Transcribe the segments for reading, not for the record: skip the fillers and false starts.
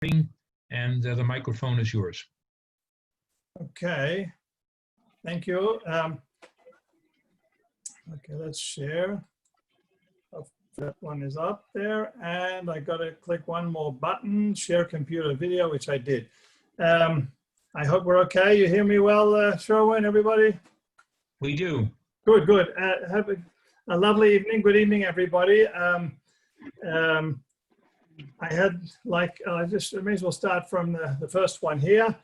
and the microphone is yours. Okay, thank you. Okay, let's share. That one is up there, and I got to click one more button, share computer video, which I did. I hope we're okay. You hear me well, Sherwin, everybody? We do. Good, good. Have a lovely evening. Good evening, everybody. I had I may as well start from the first one here.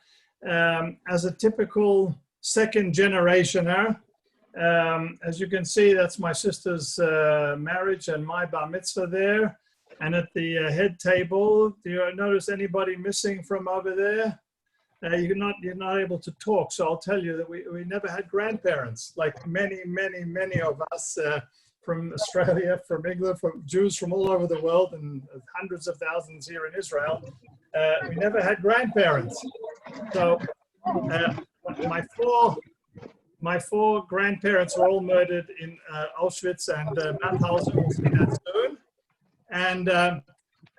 As a typical second generationer, as you can see, that's my sister's marriage and my bar mitzvah there. And at the head table, do you notice anybody missing from over there? You're not able to talk, so I'll tell you that we never had grandparents, like many of us from Australia, from England, from Jews from all over the world, and hundreds of thousands here in Israel. We never had grandparents. So my four grandparents were all murdered in Auschwitz and Mauthausen. We'll see that soon. And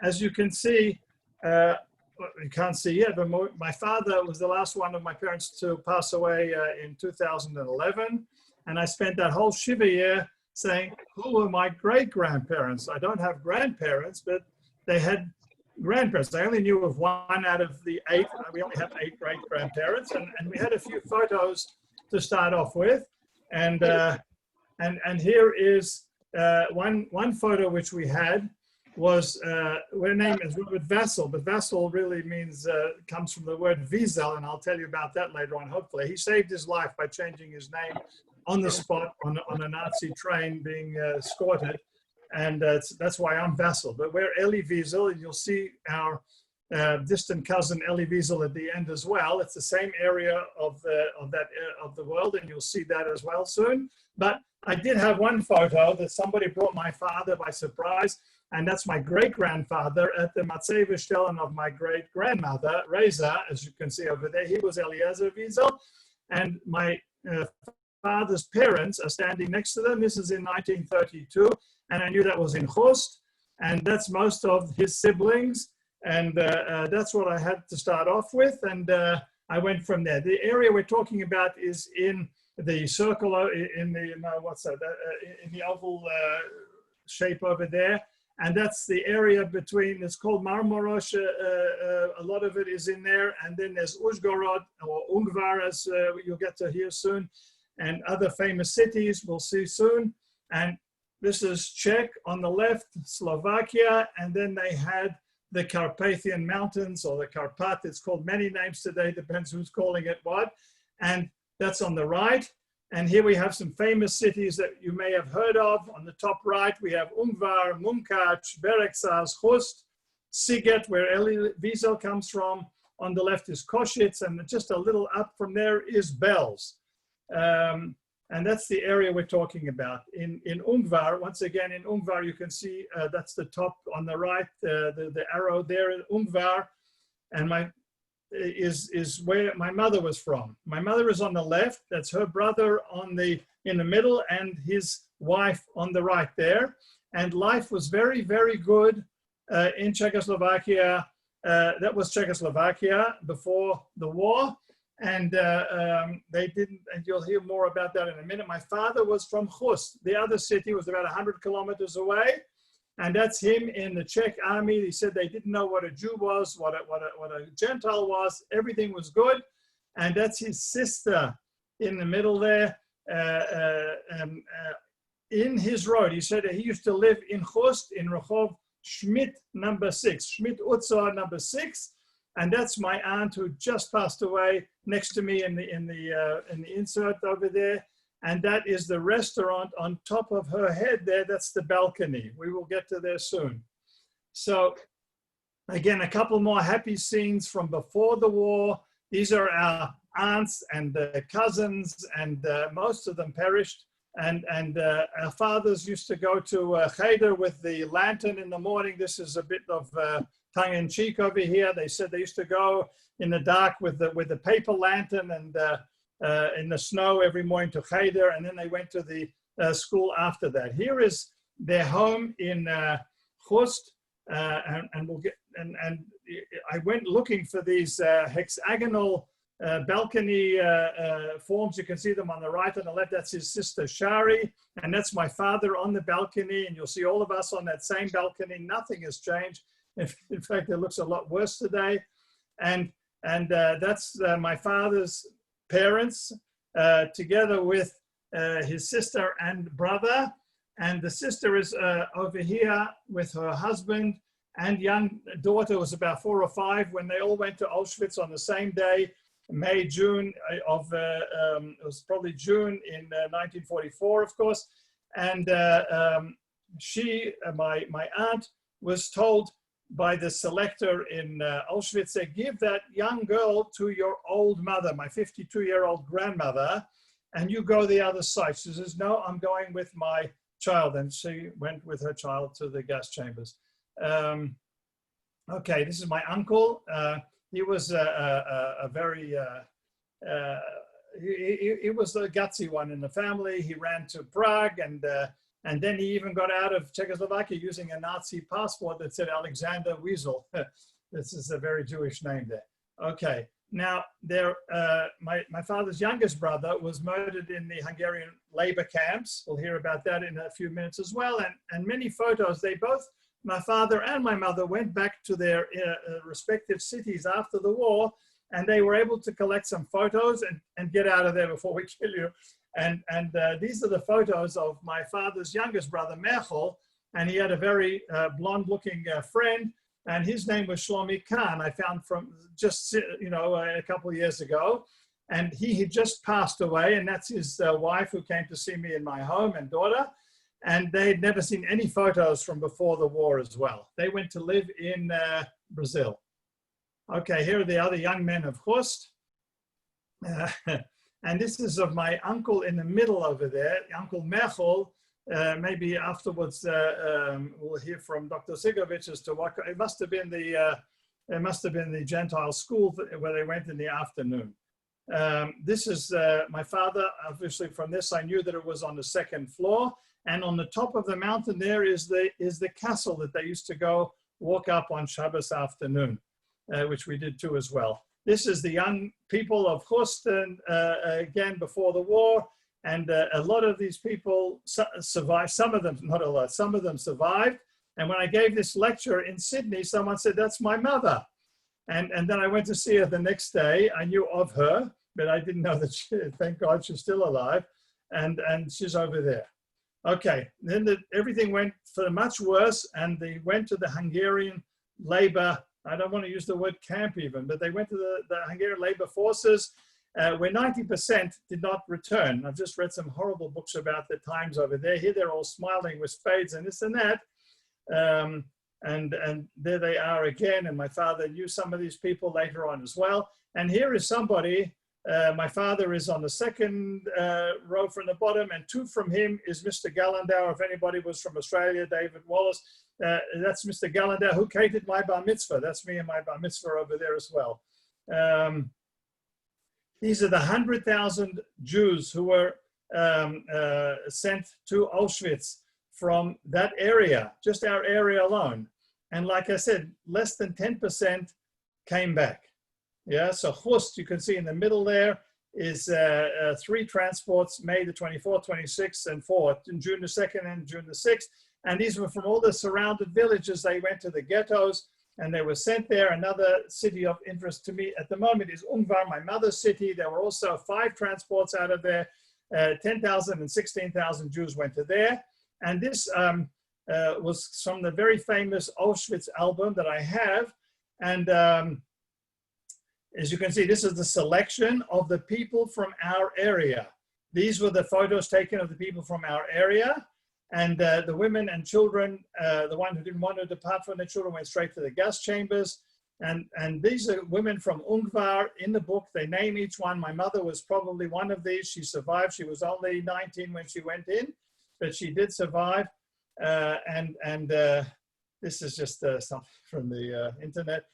as you can see, you can't see yet, but my father was the last one of my parents to pass away in 2011. And I spent that whole Shiva year saying, who were my great-grandparents? I don't have grandparents, but they had grandparents. I only knew of one out of the 8. We only have 8 great-grandparents. And we had a few photos to start off with. And here is one photo which we had. Was her name is Rovert Vasl, but Vasl really means comes from the word Wiesel, and I'll tell you about that later on. Hopefully, he saved his life by changing his name on the spot on a Nazi train being escorted, and that's why I'm Vasl. But we're Eli Wiesel, and you'll see our distant cousin Eli Wiesel at the end as well. It's the same area of the world, and you'll see that as well soon. But I did have one photo that somebody brought my father by surprise. And that's my great-grandfather at the Matzeh Stellen of my great-grandmother, Reza, as you can see over there. He was Eliezer Wiesel. And my father's parents are standing next to them. This is in 1932. And I knew that was in Khost. And that's most of his siblings. And that's what I had to start off with. And I went from there. The area we're talking about is in the circle, in the, what's that? In the oval shape over there. And that's the area between, it's called Marmorosh, a lot of it is in there. And then there's Uzhgorod or Ungvar, as you'll get to hear soon. And other famous cities we'll see soon. And this is Czech on the left, Slovakia. And then they had the Carpathian Mountains or the Karpat. It's called many names today, depends who's calling it what. And that's on the right. And here we have some famous cities that you may have heard of. On the top right, we have Ungvar, Munkach, Berecsas, Khost, Siget, where Eli Wiesel comes from. On the left is Koshitz, and just a little up from there is Belz. And that's the area we're talking about. In Ungvar, once again, in Ungvar, you can see that's the top on the right, the arrow there in Ungvar. And is where my mother was from. My mother is on the left. That's her brother in the middle, and his wife on the right there. And life was very, very good in Czechoslovakia. That was Czechoslovakia before the war. And they didn't, and you'll hear more about that in a minute. My father was from Khost. The other city was about 100 kilometers away. And that's him in the Czech army. He said they didn't know what a Jew was, what a Gentile was. Everything was good. And that's his sister in the middle there. In his road, he said that he used to live in Khost, in Rehov Schmidt number 6, Schmidt Utzor number 6. And that's my aunt who just passed away next to me in the insert over there. And that is the restaurant on top of her head there. That's the balcony. We will get to there soon. So again, a couple more happy scenes from before the war. These are our aunts and cousins, and most of them perished. And our fathers used to go to Cheder with the lantern in the morning. This is a bit of tongue-in-cheek over here. They said they used to go in the dark with the paper lantern and in the snow every morning to Cheder, and then they went to the school after that. Here is their home in Khost, and we'll get and I went looking for these hexagonal balcony forms. You can see them on the right and the left. That's his sister Shari, and that's my father on the balcony. And you'll see all of us on that same balcony. Nothing has changed. In fact, it looks a lot worse today. And that's my father's parents, together with his sister and brother. And the sister is over here with her husband and young daughter, was about 4 or 5, when they all went to Auschwitz on the same day, June of, it was probably June in 1944, of course. And she, my aunt, was told by the selector in Auschwitz, say, give that young girl to your old mother, my 52-year-old grandmother, and you go the other side. She says, no, I'm going with my child. And she went with her child to the gas chambers. Okay, this is my uncle. He was a very, he was the gutsy one in the family. He ran to Prague, and then he even got out of Czechoslovakia using a Nazi passport that said Alexander Wiesel. This is a very Jewish name there. Okay, now there, my father's youngest brother was murdered in the Hungarian labor camps. We'll hear about that in a few minutes as well. And many photos, they both, my father and my mother, went back to their respective cities after the war, and they were able to collect some photos and get out of there before we kill you. And these are the photos of my father's youngest brother, Michael, and he had a very blonde-looking friend, and his name was Shlomi Khan. I found from just, a couple of years ago, and he had just passed away, and that's his wife who came to see me in my home, and daughter, and they'd never seen any photos from before the war as well. They went to live in Brazil. Okay, here are the other young men of Khost. And this is of my uncle in the middle over there, Uncle Michael. Maybe afterwards we'll hear from Dr. Sigovich as to what it must have been. The Gentile school where they went in the afternoon. This is my father. Obviously, from this I knew that it was on the 2nd floor, and on the top of the mountain there is the castle that they used to go walk up on Shabbos afternoon, which we did too as well. This is the young people of Khost, again, before the war. And a lot of these people survived. Some of them, not a lot, some of them survived. And when I gave this lecture in Sydney, someone said, that's my mother. And then I went to see her the next day. I knew of her, but I didn't know that thank God she's still alive. And she's over there. Okay, then everything went for much worse, and they went to the Hungarian labor, I don't want to use the word camp even, but they went to the Hungarian labor forces where 90% did not return. I've just read some horrible books about the times over there. Here they're all smiling with spades and this and that. And there they are again. And my father knew some of these people later on as well. And here is somebody, my father is on the 2nd row from the bottom, and 2 from him is Mr. Gallandau. If anybody was from Australia, David Wallace, that's Mr. Gallandau who catered my bar mitzvah. That's me and my bar mitzvah over there as well. These are the 100,000 Jews who were sent to Auschwitz from that area, just our area alone. And like I said, less than 10% came back. Yeah, so Khost, you can see in the middle there, is 3 transports, May the 24th, 26th, and 4th, and June the 2nd and June the 6th. And these were from all the surrounded villages. They went to the ghettos and they were sent there. Another city of interest to me at the moment is Ungvar, my mother's city. There were also 5 transports out of there. 10,000 and 16,000 Jews went to there. And this was from the very famous Auschwitz album that I have. And as you can see, this is the selection of the people from our area. These were the photos taken of the people from our area. And the women and children, the one who didn't want to depart from the children went straight to the gas chambers. And these are women from Ungvar. In the book, they name each one. My mother was probably one of these. She survived. She was only 19 when she went in, but she did survive. This is just something from the internet.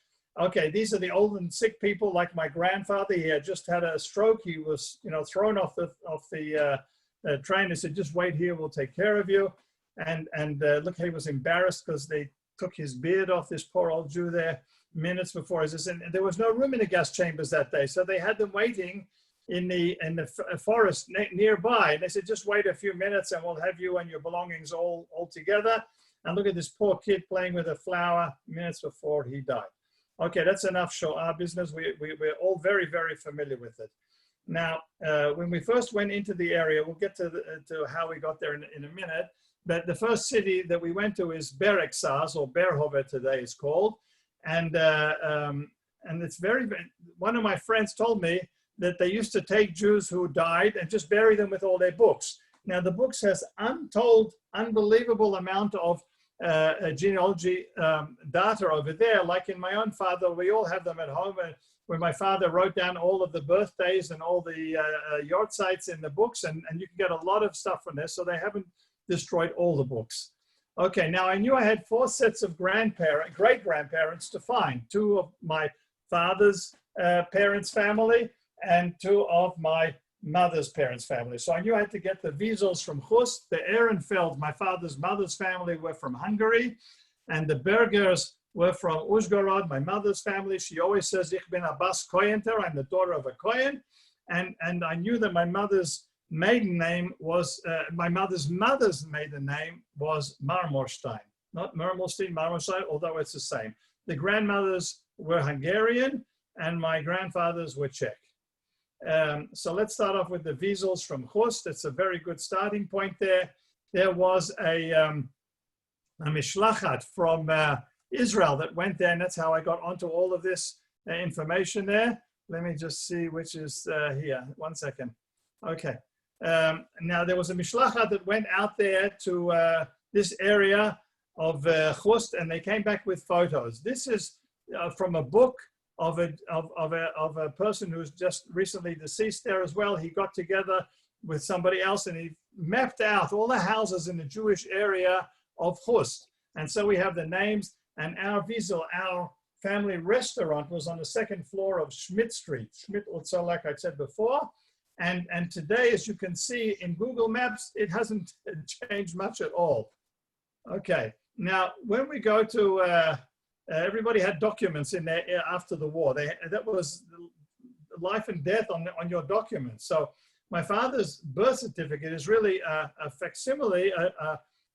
Okay, these are the old and sick people, like my grandfather. He had just had a stroke. He was, thrown off the train. They said, just wait here, we'll take care of you. And look, he was embarrassed because they took his beard off, this poor old Jew there. minutes before. And there was no room in the gas chambers that day, so they had them waiting in the forest nearby. And they said, just wait a few minutes and we'll have you and your belongings all together. And look at this poor kid playing with a flower minutes before he died. Okay, that's enough Shoah business. We're all very, very familiar with it. Now, when we first went into the area, we'll get to how we got there in a minute. But the first city that we went to is Berexas, or Berhove today is called. And it's one of my friends told me that they used to take Jews who died and just bury them with all their books. Now, the books has unbelievable amount of genealogy data over there. Like in my own father, we all have them at home, where my father wrote down all of the birthdays and all the yortzites in the books, and you can get a lot of stuff from there. So they haven't destroyed all the books. Okay, now I knew I had 4 sets of great-grandparents to find. 2 of my father's parents' family and 2 of my mother's parents' family. So I knew I had to get the Wiesels from Chust. The Ehrenfeld, my father's mother's family, were from Hungary. And the Bergers were from Uzhgorod, my mother's family. She always says, Ich bin a Bas Koyenter, I'm the daughter of a Kohen. And I knew that my mother's maiden name was, my mother's maiden name was Marmorstein. Not Mermelstein, Marmorstein, although it's the same. The grandmothers were Hungarian and my grandfathers were Czech. So let's start off with the Wiesels from Chust. It's a very good starting point there. There was a Mishlachat from Israel that went there, and that's how I got onto all of this information there. Let me just see which is here. 1 second. Okay. Now, there was a Mishlachat that went out there to this area of Chust, and they came back with photos. This is from a book of a person who's just recently deceased there as well. He got together with somebody else and he mapped out all the houses in the Jewish area of Chust. And so we have the names, and our Wiesel, our family restaurant, was on the 2nd floor of Schmidt Street, Schmidt Utzel, like I said before. And today, as you can see in Google Maps, it hasn't changed much at all. Okay, now when we go to everybody had documents in there after the war. That was life and death on your documents. So my father's birth certificate is really a facsimile,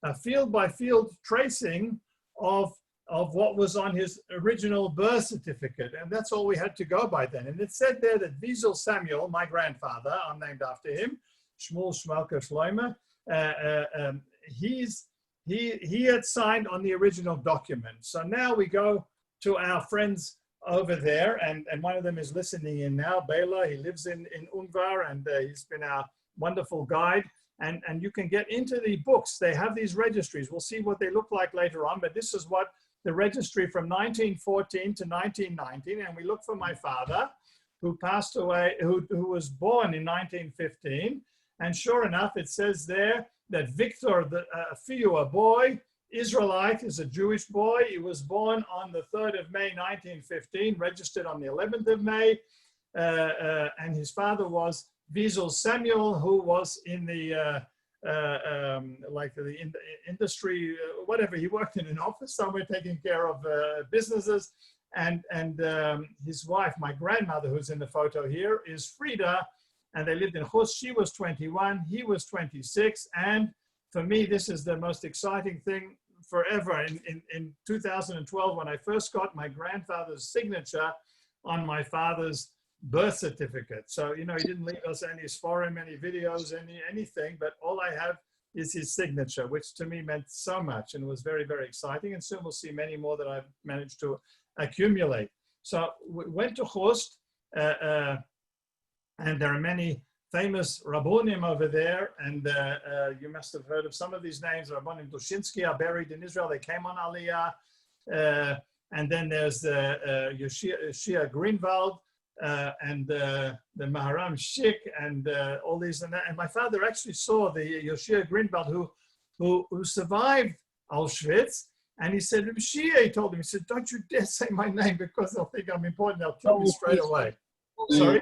a field-by-field tracing of what was on his original birth certificate. And that's all we had to go by then. And it said there that Wiesel Samuel, my grandfather, I'm named after him, Shmuel Shmalka Shloime, he had signed on the original document. So now we go to our friends over there, and one of them is listening in now, Bela. He lives in Ungvar, and he's been our wonderful guide. And you can get into the books. They have these registries. We'll see what they look like later on, but this is what the registry from 1914 to 1919. And we look for my father, who passed away, who was born in 1915. And sure enough, it says there that Victor, a boy, Israelite, is a Jewish boy. He was born on the 3rd of May, 1915, registered on the 11th of May. And his father was Wiesel Samuel, who was in the industry, whatever. He worked in an office somewhere taking care of businesses. And his wife, my grandmother, who's in the photo here, is Frida. And they lived in Chust. She was 21, he was 26. And for me, this is the most exciting thing forever. In 2012, when I first got my grandfather's signature on my father's birth certificate. So, you know, he didn't leave us any sforim, any videos, anything, but all I have is his signature, which to me meant so much and was very, very exciting. And soon we'll see many more that I've managed to accumulate. So we went to Chust, and there are many famous Rabbonim over there, and you must have heard of some of these names. Rabbonim Dushinsky are buried in Israel. They came on Aliyah. And then there's the Yoshia Greenwald, and the Maharam Schick, and all these and that. And my father actually saw the Yoshia Greenwald who survived Auschwitz. And he said, Shia, he told him, he said, don't you dare say my name because they'll think I'm important. They'll kill me straight away. Sorry?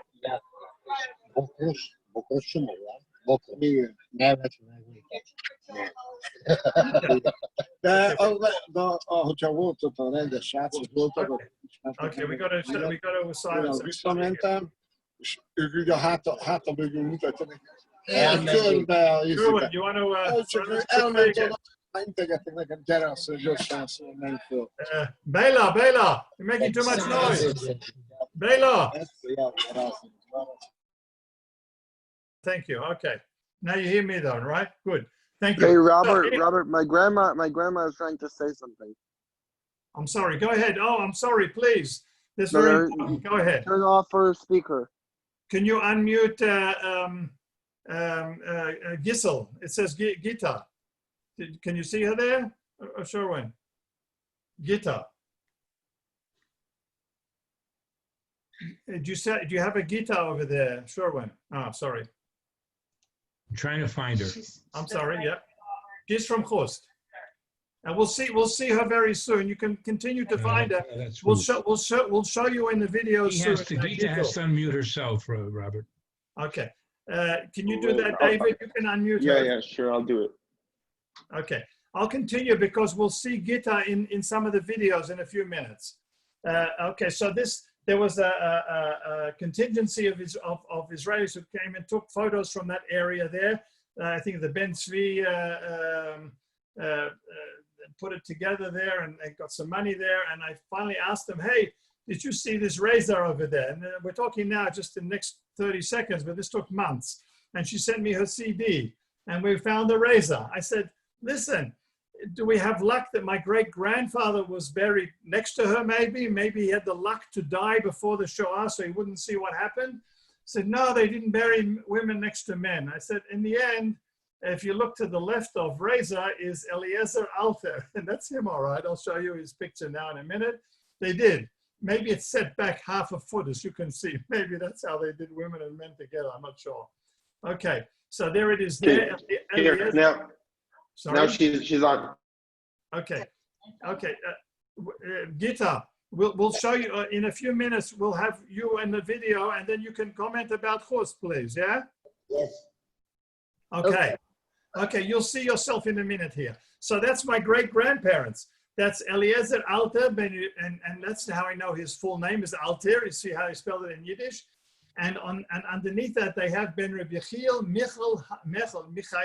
Okay, we got to Simon. You want to Bela, you're making too much noise. Bela. Thank you. Okay. Now you hear me though, right? Good. Thank you. Hey, Robert, my grandma is trying to say something. I'm sorry. Go ahead. Oh, I'm sorry. Please. This very important. Go ahead. Turn off her speaker. Can you unmute Gisel? It says Gita. Can you see her there? Sure, when. Gita. Do you have a Gita over there? Sure, when. Oh, sorry. I'm trying to find her. I'm sorry. Yeah. She's from Khost. And we'll see her very soon. You can continue to find her. We'll show you in the video soon. Gita has to unmute herself, Robert. Okay. Can you do that, David? You can unmute her. Yeah, sure. I'll do it. Okay. I'll continue because we'll see Gita in some of the videos in a few minutes. Okay. So there was a contingency of Israelis who came and took photos from that area there. I think the Ben Tzvi put it together there, and they got some money there. And I finally asked them, hey, did you see this razor over there? And we're talking now just in the next 30 seconds, but this took months. And she sent me her CD, and we found the razor. I said, listen, do we have luck that my great-grandfather was buried next to her maybe? Maybe he had the luck to die before the Shoah so he wouldn't see what happened. I said, no, they didn't bury women next to men. I said, in the end, if you look to the left of Reza is Eliezer Alter, and that's him, all right. I'll show you his picture now in a minute. They did. Maybe it's set back half a foot, as you can see. Maybe that's how they did women and men together. I'm not sure. Okay, so there it is there. Here, now she's on. Okay, Gita, we'll show you in a few minutes. We'll have you in the video, and then you can comment about Khost, please. Yeah. Yes. Okay, you'll see yourself in a minute here. So that's my great-grandparents. That's Eliezer Alter, and that's how I know his full name is Alter. You see how he spelled it in Yiddish. And underneath that, they have Ben Reb Yechiel, Michael,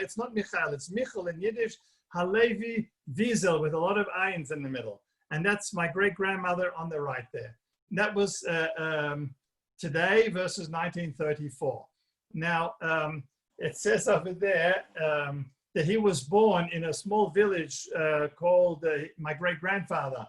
it's not Michael, it's Michael in Yiddish, Halevi Wiesel, with a lot of ayins in the middle. And that's my great-grandmother on the right there. And that was today versus 1934. Now, it says over there that he was born in a small village called my great-grandfather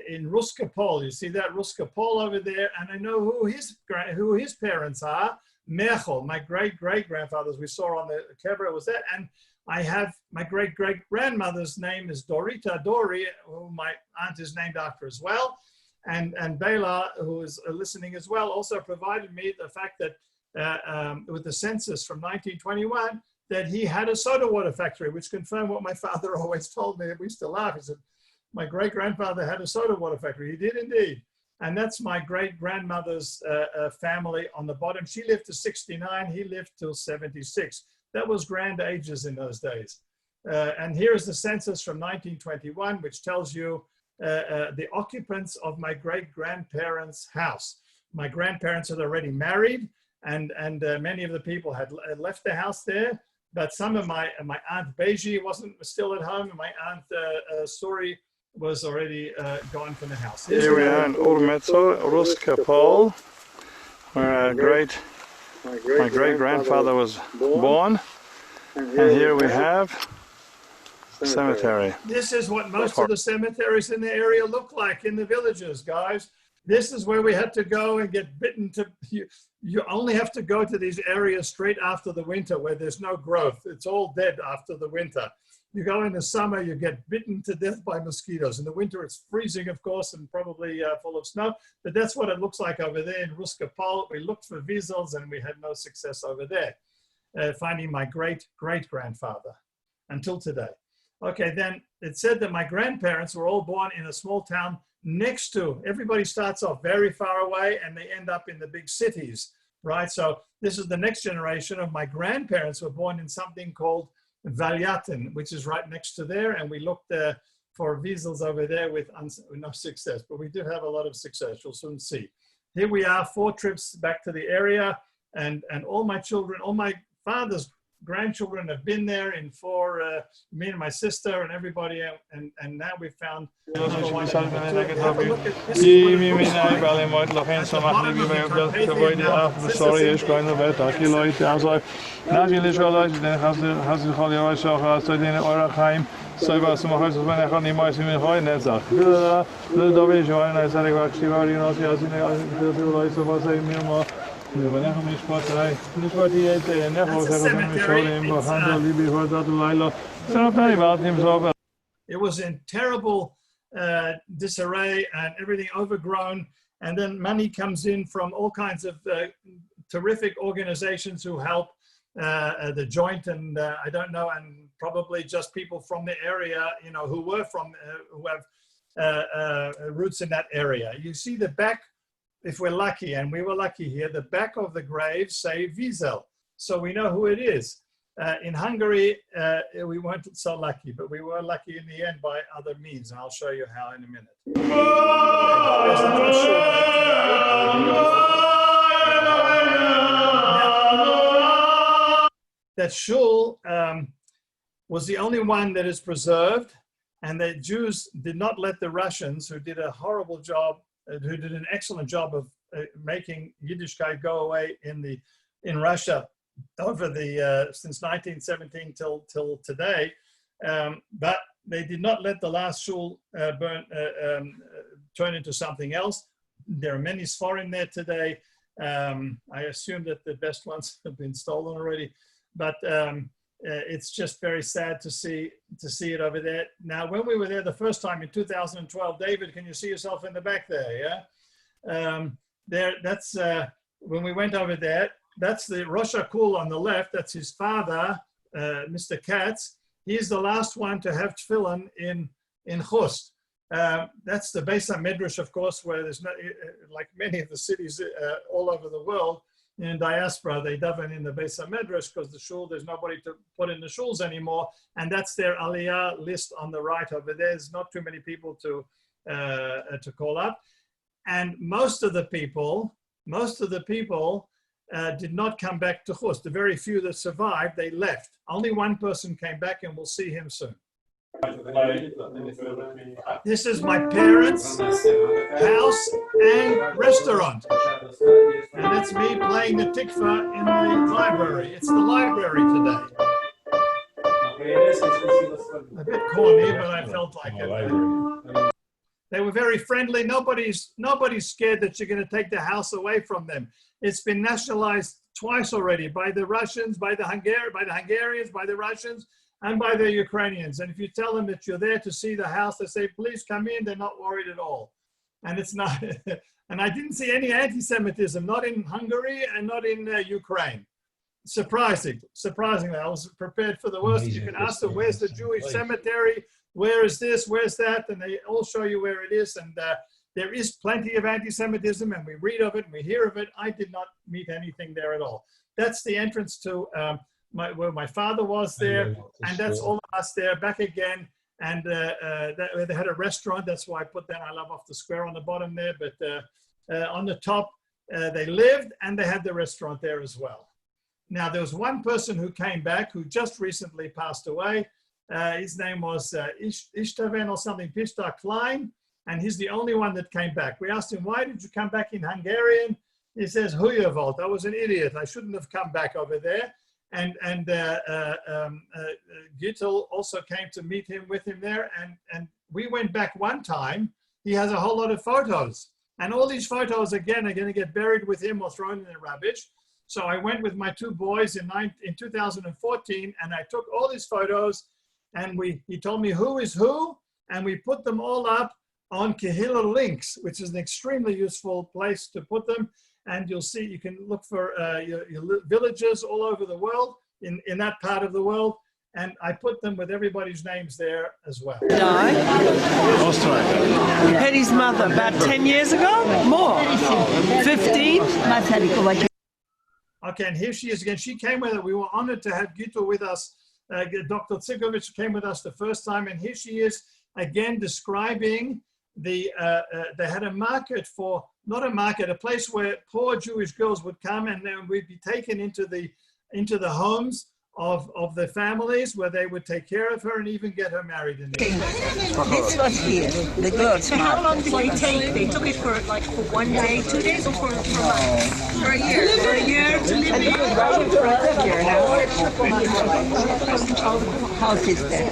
in Ruskapol. You see that Ruskapol over there, and I know who his parents are. Mechel, my great-great-grandfathers we saw on the cover was that, and I have my great-great-grandmother's name is Dorita Dori, who my aunt is named after as well, and Bela, who is listening as well, also provided me the fact that with the census from 1921, that he had a soda water factory, which confirmed what my father always told me. We used to laugh. He said, my great-grandfather had a soda water factory. He did indeed. And that's my great-grandmother's family on the bottom. She lived to 69. He lived till 76. That was grand ages in those days. And here is the census from 1921, which tells you the occupants of my great-grandparents' house. My grandparents had already married, and many of the people had left the house there. But some of my aunt Beji wasn't still at home, and my aunt Suri was already gone from the house. Here we are in Urmetzel, Ruskapol, where my great-grandfather was born. And here we have the cemetery. This is what most of the cemeteries in the area look like in the villages, guys. This is where we had to go and get bitten to, you only have to go to these areas straight after the winter where there's no growth. It's all dead after the winter. You go in the summer, you get bitten to death by mosquitoes. In the winter, it's freezing, of course, and probably full of snow. But that's what it looks like over there in Ruskapol. We looked for Wiesels and we had no success over there, finding my great-great-grandfather until today. Okay, then it said that my grandparents were all born in a small town next to, everybody starts off very far away and they end up in the big cities, right? So this is the next generation of my grandparents were born in something called Valyatin, which is right next to there, and we looked for Vasls over there with no success, but we did have a lot of success. You'll soon see. Here we are, 4 trips back to the area, and all my children, all my father's grandchildren have been there in 4, me and my sister and everybody, and now we found another one. Have a look at this It was in terrible disarray and everything overgrown. And then money comes in from all kinds of terrific organizations who help the joint, and I don't know, and probably just people from the area, you know, who were from, who have roots in that area. You see the back, if we're lucky, and we were lucky here, the back of the grave say Vasl, so we know who it is. In Hungary, we weren't so lucky, but we were lucky in the end by other means, and I'll show you how in a minute. That shul was the only one that is preserved, and the Jews did not let the Russians, who did a horrible job, who did an excellent job of making Yiddishkeit go away in Russia over the since 1917 till today, but they did not let the last shul turn into something else. There are many Sforim there today. I assume that the best ones have been stolen already, but it's just very sad to see it over there. Now, when we were there the first time in 2012, David, can you see yourself in the back there? Yeah, that's when we went over there. That's the Rosh HaKul on the left. That's his father, Mr. Katz. He's the last one to have tefillin in Chust. That's the Beis HaMedrash, of course, where there's no, like many of the cities all over the world in diaspora, they daven in the Beis HaMedrash because the shul, there's nobody to put in the shuls anymore, and that's their aliyah list on the right over there. There's not too many people to call up, and most of the people did not come back to Chust. The very few that survived, they left. Only one person came back, and we'll see him soon. This is my parents' house and restaurant. And that's me playing the tikva in the library. It's the library today. A bit corny, but I felt like it. They were very friendly. Nobody's scared that you're going to take the house away from them. It's been nationalized twice already by the Russians, by the Hungarians, by the Russians, and by the Ukrainians. And if you tell them that you're there to see the house, they say, please come in. They're not worried at all. And it's not, and I didn't see any anti-Semitism, not in Hungary and not in Ukraine. Surprisingly, I was prepared for the worst. You can ask them, where's the Jewish cemetery? Where is this? Where's that? And they all show you where it is. And there is plenty of anti-Semitism, and we read of it and we hear of it. I did not meet anything there at all. That's the entrance to where my father was there, and that's all of us there back again. And they had a restaurant. That's why I put that I Love Off the Square on the bottom there. But on the top, they lived, and they had the restaurant there as well. Now, there was one person who came back who just recently passed away. His name was Ishtaven or something, Pishta Klein, and he's the only one that came back. We asked him, why did you come back in Hungarian? He says, Huyavolt, I was an idiot. I shouldn't have come back over there. And Gittel also came to meet him with him there. And we went back one time. He has a whole lot of photos. And all these photos, again, are going to get buried with him or thrown in the rubbish. So I went with my 2 boys in 2014, and I took all these photos, and he told me who is who, and we put them all up on Kehillah Links, which is an extremely useful place to put them. And you'll see, you can look for your villages all over the world, in that part of the world. And I put them with everybody's names there as well. Penny's mother, about 10 years ago? More? 15? Okay, and here she is again. She came with it. We were honored to have Gittel with us Dr. Tsikovich came with us the first time, and here she is again describing they had a market for, not a market, a place where poor Jewish girls would come, and then we'd be taken into the homes of the families where they would take care of her and even get her married in the end. This was here, the girls' So how long did they take? They took it for like for 1 day, 2 days, or for months? For a year. For a year to live there. House is there.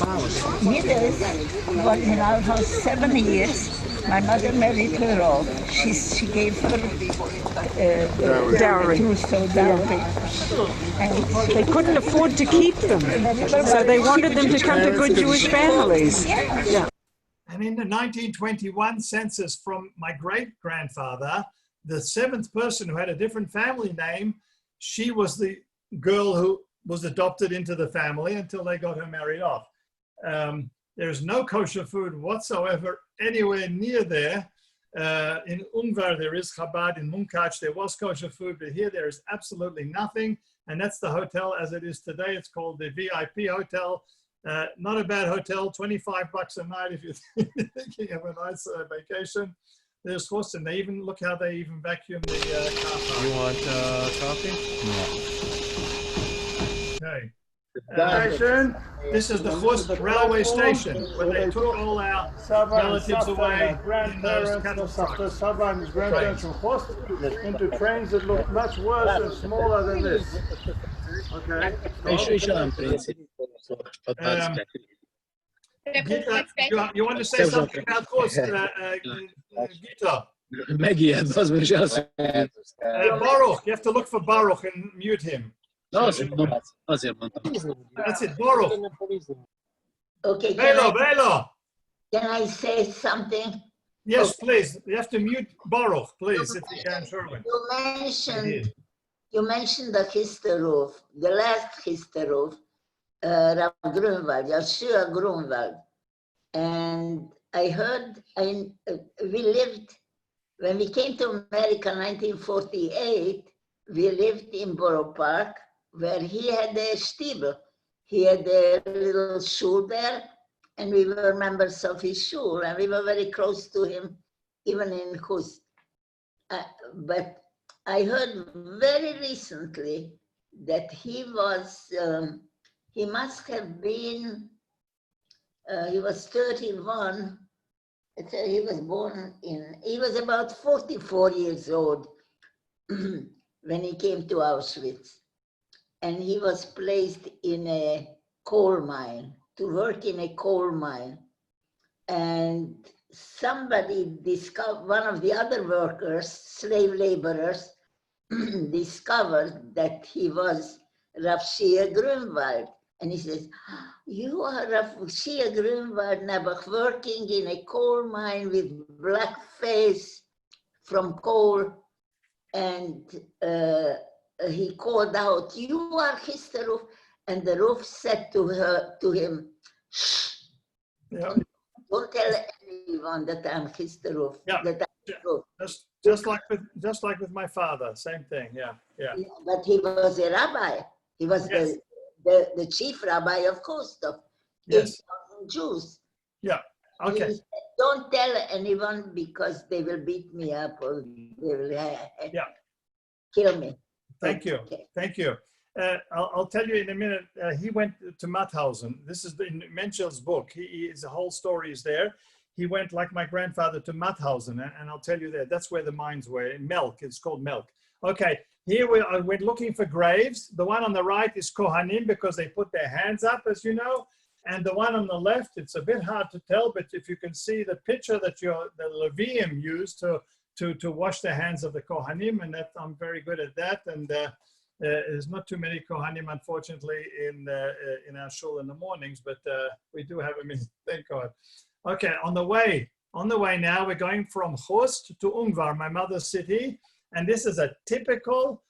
He was in our house 7 years. My mother married her off. She gave her Dowry. dowry. And They couldn't afford to keep them, so they wanted them to come to good Jewish families. Yeah. And in the 1921 census from my great-grandfather, the 7th person who had a different family name, she was the girl who was adopted into the family until they got her married off. There's no kosher food whatsoever anywhere near there. In Ungvar, there is Chabad. In Munkach, there was kosher food, but here there is absolutely nothing. And that's the hotel as it is today. It's called the VIP Hotel. Not a bad hotel, $25 a night if you're thinking of a nice vacation. There's horse, and they even, look how they even vacuum the car park. You want coffee? Okay. Station. This is the Horst railway station where they took all our relatives away in those cattle trucks. Saba and his grandparents from Horst into trains that look much worse and smaller than this. Okay. Gita, you want to say something about Horst, Gita? Megiad, was will ich sagen? Baruch, you have to look for Baruch and mute him. That's it, Baruch. okay, Belo. can I say something? Yes, please. You have to mute Baruch, please, if you can, Sherwin. You mentioned the Histerov, the last Histerov, Rav Grunwald, Yeshua Grunwald. And I heard, we lived, when we came to America in 1948, we lived in Borough Park, where he had a stable. He had a little shul there, and we were members of his shul, and we were very close to him, even in Hus. But I heard very recently that he was, he must have been, he was 31. He was born he was about 44 years old when he came to Auschwitz. And he was placed in a coal mine, to work in a coal mine. And somebody discovered, one of the other workers, slave laborers, discovered that he was Rav Shia Grunwald. And he says, you are Rav Shia Grunwald Nebuch, working in a coal mine with black face from coal. And he called out, you are Histeruf. And the roof said to him, shh, don't tell anyone that I'm Histeruf. Yeah. Just like with my father, same thing, yeah. But he was a rabbi. He was the chief rabbi of Kostov. Yes. 8,000 Jews. Yeah, okay. He said, don't tell anyone because they will beat me up or they will kill me. Thank you. Okay. Thank you. I'll tell you in a minute. He went to Mauthausen. This is in Menchel's book. His whole story is there. He went, like my grandfather, to Mauthausen, and I'll tell you that. That's where the mines were, in Melk. It's called Melk. Okay, here we went looking for graves. The one on the right is Kohanim because they put their hands up, as you know. And the one on the left, it's a bit hard to tell, but if you can see the picture that the Levium used to wash the hands of the Kohanim, and that I'm very good at that. And there's not too many Kohanim, unfortunately, in our shul in the mornings, but we do have a minute, thank God. Okay, on the way now, we're going from Horst to Ungvar, my mother's city, and this is a typical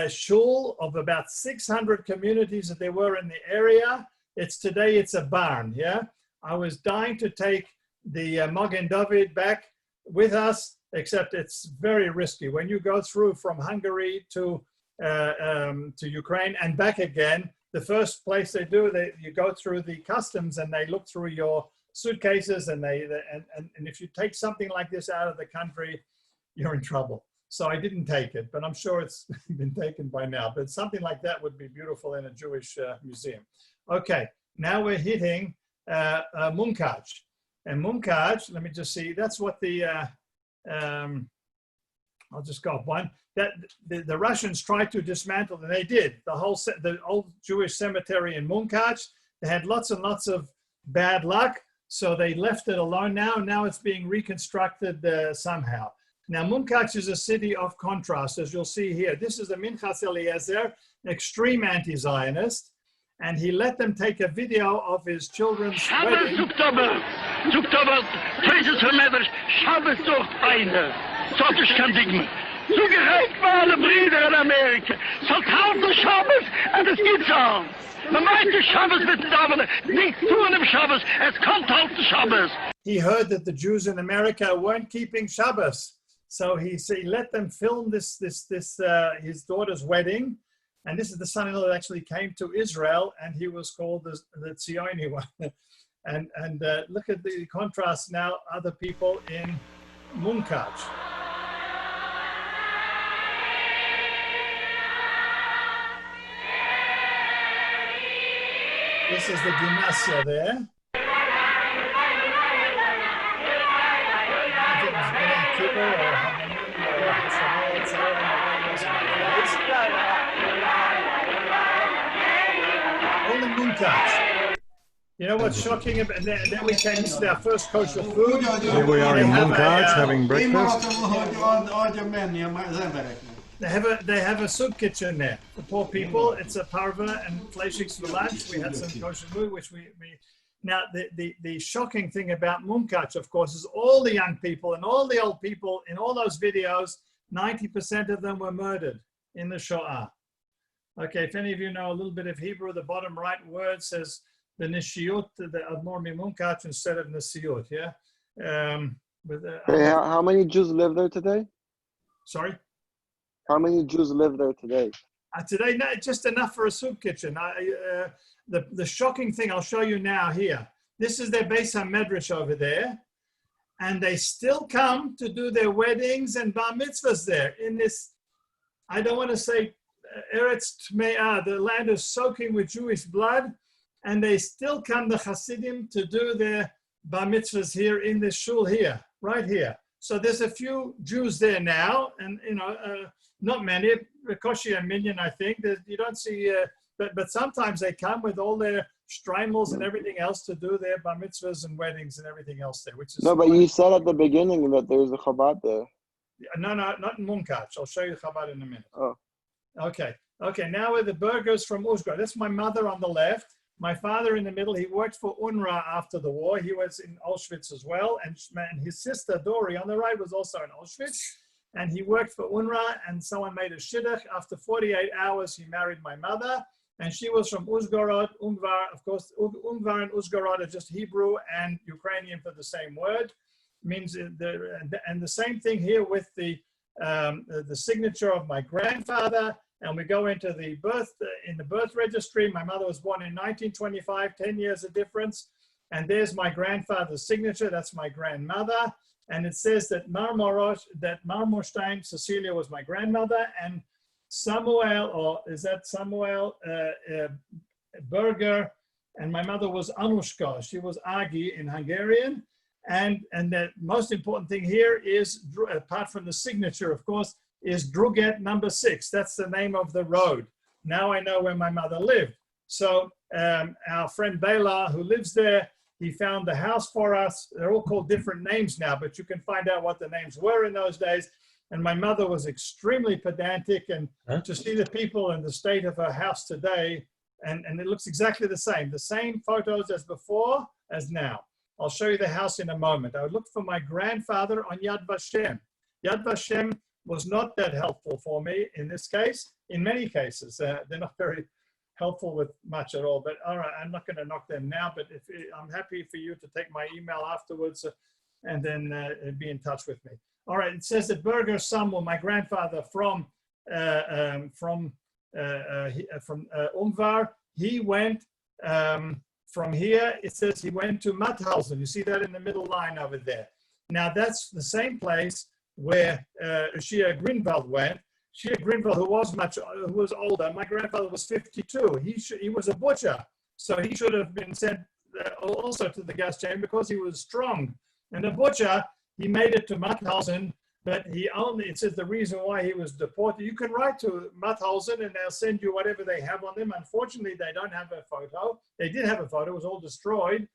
shul of about 600 communities that there were in the area. Today it's a barn, yeah? I was dying to take the Magen David back with us, except it's very risky. When you go through from Hungary to Ukraine and back again, the first place they do, you go through the customs and they look through your suitcases, and and if you take something like this out of the country, you're in trouble. So I didn't take it, but I'm sure it's been taken by now. But something like that would be beautiful in a Jewish museum. Okay, now we're hitting Munkach. And Munkach, let me just see, that's what the, I'll just go up one. That the Russians tried to dismantle, and they did. The old Jewish cemetery in Munkach, they had lots and lots of bad luck, so they left it alone now. Now it's being reconstructed somehow. Now, Munkach is a city of contrast, as you'll see here. This is the Minchas Eliezer, an extreme anti-Zionist, and he let them take a video of his children's wedding. He heard that the Jews in America weren't keeping Shabbos. So he let them film his daughter's wedding. And this is the son-in-law that actually came to Israel, and he was called the Tzioni one. And look at the contrast now, other people in Munkach. This is the gymnasia there. All in Munkach. You know what's shocking? And then we came to our first kosher food. Here we are in Munkach having breakfast. They have a soup kitchen there for poor people. It's a parva and fleischiks for lunch. We had some kosher food, which we now the shocking thing about Munkach, of course, is all the young people and all the old people in all those videos. 90% of them were murdered in the Shoah. Okay, if any of you know a little bit of Hebrew, the bottom right word says the Nishiyut, the Admor Munkach instead of Nishiyut. Yeah. How many Jews live there today? Sorry. How many Jews live there today? Today, no, just enough for a soup kitchen. The shocking thing I'll show you now here. This is their Beis HaMedrash over there. And they still come to do their weddings and bar mitzvahs there in this, I don't want to say Eretz Tme'ah, the land is soaking with Jewish blood. And they still come, the Hasidim, to do their bar mitzvahs here in this shul here, right here. So there's a few Jews there now, and not many, Koshi a million, I think. You don't see, but sometimes they come with all their streimels and everything else to do their bar mitzvahs and weddings and everything else there. Which is no, but you said at the beginning that there's a Chabad there. No, not in Munkach. I'll show you Chabad in a minute. Oh. Okay. Now with the burgers from Uzgar. That's my mother on the left. My father in the middle. He worked for UNRWA after the war. He was in Auschwitz as well. And his sister, Dori, on the right was also in Auschwitz. And he worked for UNRWA, and someone made a shidduch. After 48 hours, he married my mother. And she was from Uzgorod, Ungvar. Of course, Ungvar and Uzgorod are just Hebrew and Ukrainian for the same word. Means and the same thing here with the signature of my grandfather. And we go into the birth registry. My mother was born in 1925, 10 years of difference. And there's my grandfather's signature. That's my grandmother. And it says that Marmorstein, Cecilia, was my grandmother, and Samuel, or is that Samuel Berger, and my mother was Anushka. She was Agi in Hungarian. And the most important thing here is, apart from the signature, of course, is Druget number 6. That's the name of the road. Now I know where my mother lived. So our friend Bela, who lives there, he found the house for us. They're all called different names now, but you can find out what the names were in those days. And my mother was extremely pedantic, and to see the people and the state of her house today, and it looks exactly the same photos as before as now. I'll show you the house in a moment. I would look for my grandfather on Yad Vashem. Yad Vashem was not that helpful for me in this case. In many cases, they're not very helpful with much at all, but all right, I'm not going to knock them now, but I'm happy for you to take my email afterwards and then be in touch with me. All right, it says that Berger Samuel, my grandfather from Umvar, he went from here, it says he went to Mauthausen. You see that in the middle line over there. Now that's the same place where Shia Grünwald went. Shia Grünwald, who was older, my grandfather was 52. He was a butcher, so he should have been sent also to the gas chamber because he was strong. And a butcher, he made it to Mauthausen, but it says the reason why he was deported. You can write to Mauthausen and they'll send you whatever they have on them. Unfortunately, they don't have a photo. They did have a photo, it was all destroyed.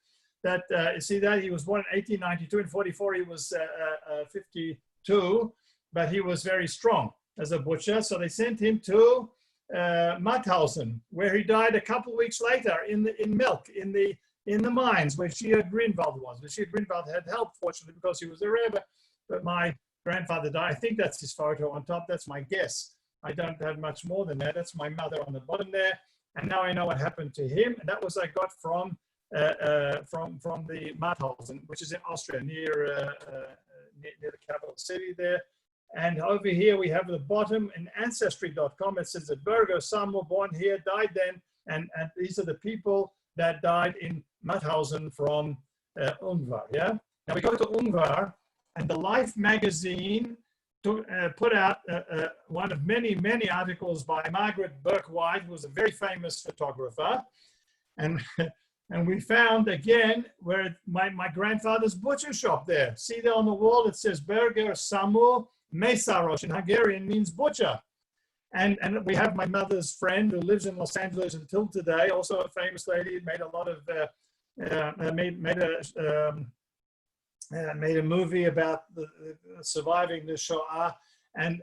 You see that he was born in 1892, in 44 he was 52, but he was very strong as a butcher. So they sent him to Mauthausen, where he died a couple of weeks later in Milk, in the mines where Shia Grünwald was. But Shia Grünwald had help, fortunately, because he was a Rebbe. But my grandfather died. I think that's his photo on top. That's my guess. I don't have much more than that. That's my mother on the bottom there. And now I know what happened to him. And that was I got from the Mauthausen, which is in Austria, near the capital city there. And over here we have the bottom in ancestry.com. It says that Berger, Samuel, born here, died then. And these are the people that died in Mauthausen from Ungvar. Yeah. Now we go to Ungvar, and the Life magazine put out one of many, many articles by Margaret Burke-White, who was a very famous photographer. And we found again where my grandfather's butcher shop there. See there on the wall, it says Berger Samuel Mesaros. In Hungarian means butcher. And we have my mother's friend who lives in Los Angeles until today, also a famous lady, made a lot of, made a movie about surviving the Shoah. And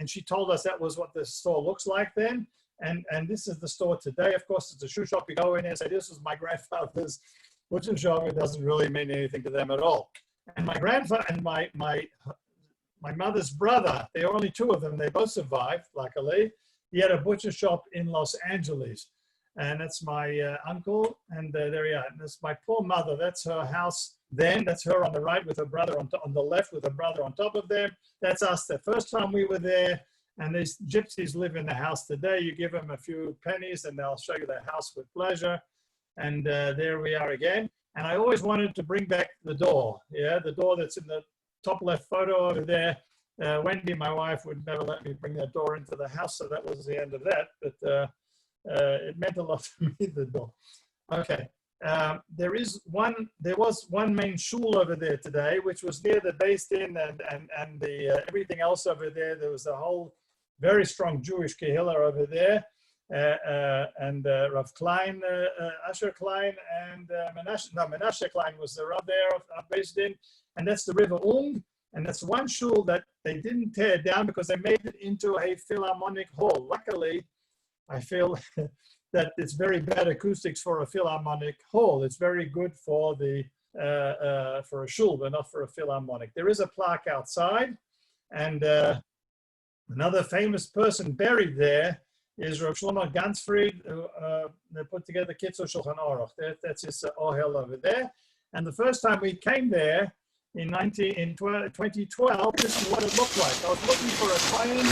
she told us that was what the store looks like then. And this is the store today. Of course, it's a shoe shop. You go in there and say, this was my grandfather's butcher shop. It doesn't really mean anything to them at all. And my grandfather and my mother's brother, there are only two of them. They both survived, luckily. He had a butcher shop in Los Angeles. And that's my uncle. And there you are. And that's my poor mother. That's her house then. That's her on the right with her brother on the left with her brother on top of them. That's us the first time we were there. And these gypsies live in the house today. You give them a few pennies and they'll show you the house with pleasure. And there we are again. And I always wanted to bring back the door. Yeah, the door that's in the top left photo over there. Wendy, my wife, would never let me bring that door into the house. So that was the end of that. But it meant a lot to me, the door. Okay. There was one main shul over there today, which was near the Beis Din and the everything else over there. There was a whole very strong Jewish kehillah over there, and Rav Klein, Asher Klein, and Menashe Klein was the Rav there of Beis Din, and that's the River Ung, and that's one shul that they didn't tear down because they made it into a Philharmonic hall. Luckily, I feel that it's very bad acoustics for a Philharmonic hall. It's very good for for a shul, but not for a Philharmonic. There is a plaque outside, and another famous person buried there is Rav Shlomo Ganzfried, who put together Kitzur Shulchan Aruch. That's his ohel over there. And the first time we came there in 2012, this is what it looked like. I was looking for a plane.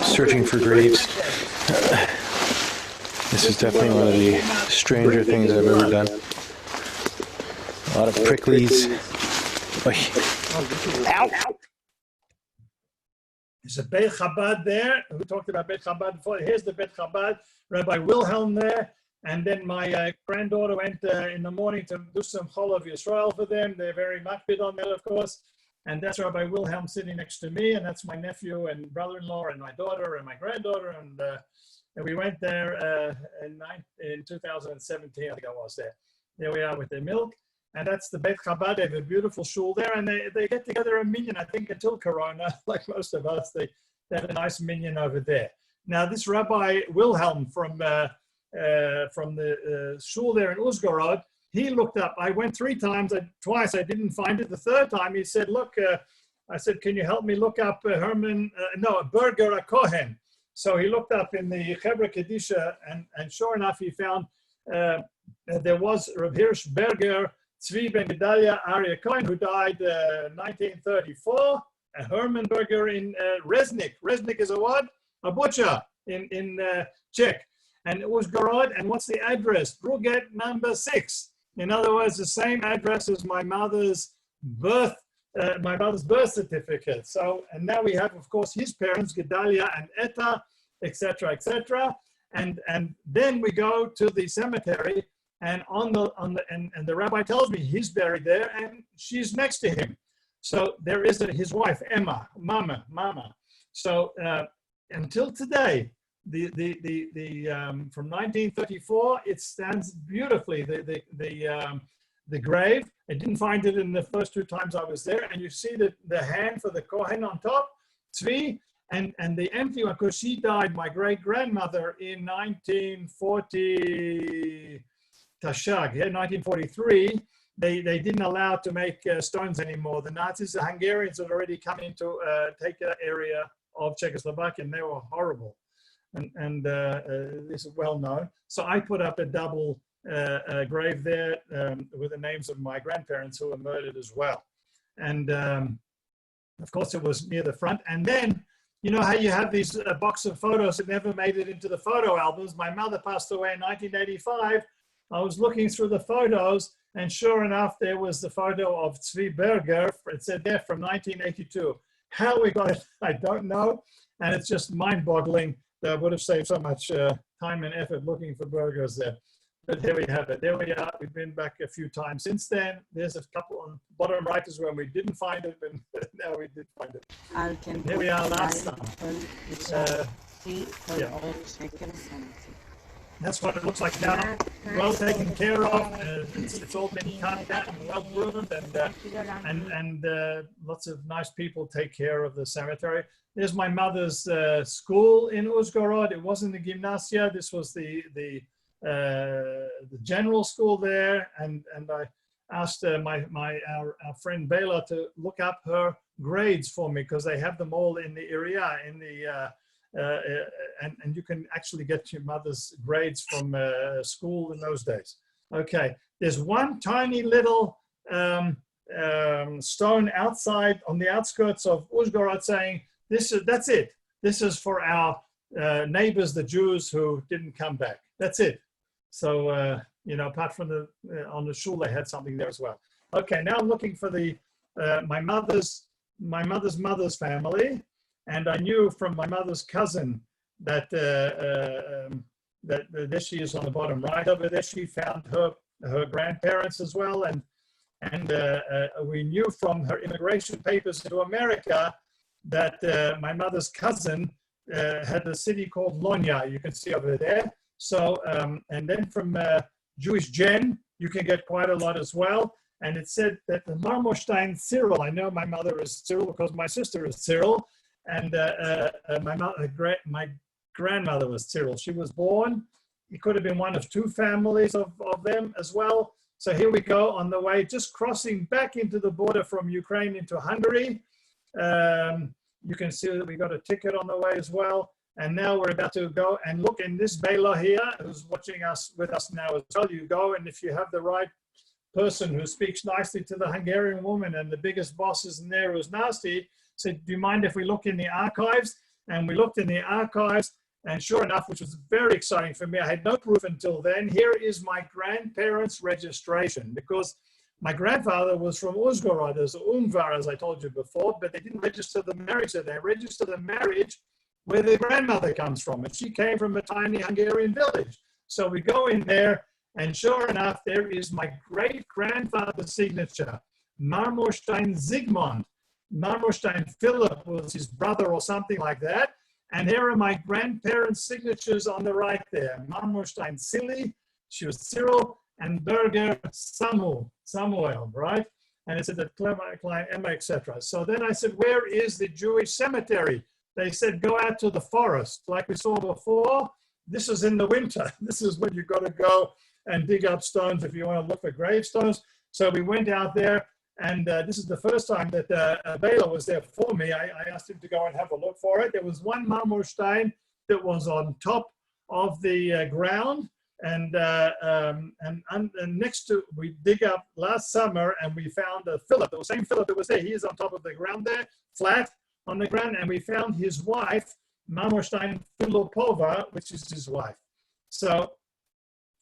Searching for graves. This is definitely one of the stranger things I've ever done. A lot of pricklies. Ow! There's a Beit Chabad there. We talked about Beit Chabad before. Here's the Beit Chabad, Rabbi Wilhelm there. And then my granddaughter went in the morning to do some Chol of Yisrael for them. They're very makpid on that, of course. And that's Rabbi Wilhelm sitting next to me. And that's my nephew and brother-in-law and my daughter and my granddaughter. And we went there in 2017, I think I was there. There we are with the milk. And that's the Beit Chabad. They have a beautiful shul there. And they get together a minyan, I think, until Corona, like most of us. They had a nice minyan over there. Now, this Rabbi Wilhelm from the shul there in Uzhgorod, he looked up. I went twice I didn't find it. The third time he said, look, I said, can you help me look up Berger Kohen? So he looked up in the Chevra Kedisha, and sure enough, he found there was Rav Hirsch Berger Tzvi Ben Gedalia Aryeh Cohen, who died 1934, Hermann Berger in Reznik. Reznik is a what? A butcher in Czech. And Uzhgorod, and what's the address? Bruget number 6. In other words, the same address as my mother's birth certificate. So, and now we have, of course, his parents, Gedalia and Etta, etc., etc. And then we go to the cemetery, and and the rabbi tells me he's buried there, and she's next to him. So there is his wife, Emma, Mama. So until today, from 1934, it stands beautifully. The grave. I didn't find it in the first 2 times I was there, and you see the hand for the Kohen on top, Tzvi, and the empty one, because she died, my great-grandmother, in 1940, Tashag, 1943. They didn't allow to make stones anymore. The Nazis, the Hungarians had already come in to take that area of Czechoslovakia, and they were horrible. And this is well known. So I put up a double grave there with the names of my grandparents who were murdered as well. And of course it was near the front. And then, you know how you have these box of photos that never made it into the photo albums. My mother passed away in 1985. I was looking through the photos, and sure enough, there was the photo of Tzvi Berger. It said there from 1982. How we got it, I don't know. And it's just mind-boggling. That would have saved so much time and effort looking for burgers there. But here we have it. There we are. We've been back a few times since then. There's a couple on bottom right is where we didn't find it, and now we did find it. And here we are last time. Yeah. That's what it looks like now. Well taken care of. It's all been cut down and well groomed, and lots of nice people take care of the cemetery. There's my mother's school in Uzhgorod. It wasn't the gymnasia. This was the general school there, and I asked our friend Bela to look up her grades for me, because they have them all in the area and you can actually get your mother's grades from school in those days. Okay, there's one tiny little stone outside on the outskirts of Uzhgorod saying, that's it. This is for our neighbors, the Jews who didn't come back. That's it. So, you know, apart from on the shul, they had something there as well. Okay, now I'm looking for my mother's mother's family. And I knew from my mother's cousin that there she is on the bottom right over there. She found her grandparents as well, and we knew from her immigration papers to America that my mother's cousin had a city called Lonya. You can see over there. So and then from Jewish Gen, you can get quite a lot as well. And it said that the Marmorstein Cyril. I know my mother is Cyril because my sister is Cyril. And my grandmother was Cyril. She was born. It could have been one of 2 families of them as well. So here we go on the way, just crossing back into the border from Ukraine into Hungary. You can see that we got a ticket on the way as well. And now we're about to go and look in this Bela here, who's watching us with us now as well. You go, and if you have the right person who speaks nicely to the Hungarian woman, and the biggest boss is in there who's nasty, said, do you mind if we look in the archives? And we looked in the archives, and sure enough, which was very exciting for me, I had no proof until then. Here is my grandparents' registration, because my grandfather was from Uzhgorod, as Ungvar, as I told you before, but they didn't register the marriage there. They registered the marriage where the grandmother comes from, and she came from a tiny Hungarian village. So we go in there, and sure enough, there is my great-grandfather's signature, Marmorstein Zygmunt. Marmorstein Philip was his brother or something like that. And here are my grandparents' signatures on the right there. Marmorstein Silly, she was Cyril, and Berger Samuel, right? And it's at the Klein Emma, etc. So then I said, where is the Jewish cemetery? They said, go out to the forest. Like we saw before, this is in the winter. This is when you've got to go and dig up stones if you want to look for gravestones. So we went out there. And this is the first time that Bela was there for me. I asked him to go and have a look for it. There was one Marmorstein that was on top of the ground. And next to, we dig up last summer, and we found a Philip, the same Philip that was there. He is on top of the ground there, flat on the ground. And we found his wife, Marmorstein Filipova, which is his wife. So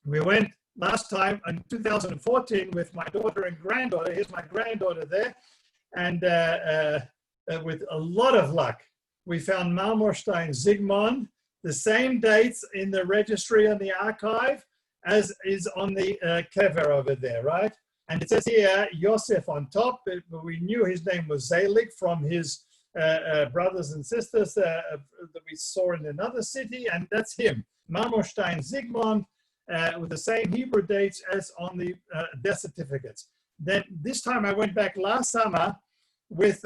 we went last time in 2014 with my daughter and granddaughter. Here's my granddaughter there. And with a lot of luck, we found Marmorstein Zygmunt, the same dates in the registry and the archive as is on the kever over there, right? And it says here, Yosef on top, but we knew his name was Zelig from his brothers and sisters that we saw in another city, and that's him. Marmorstein Zygmunt, with the same Hebrew dates as on the death certificates. Then this time I went back last summer with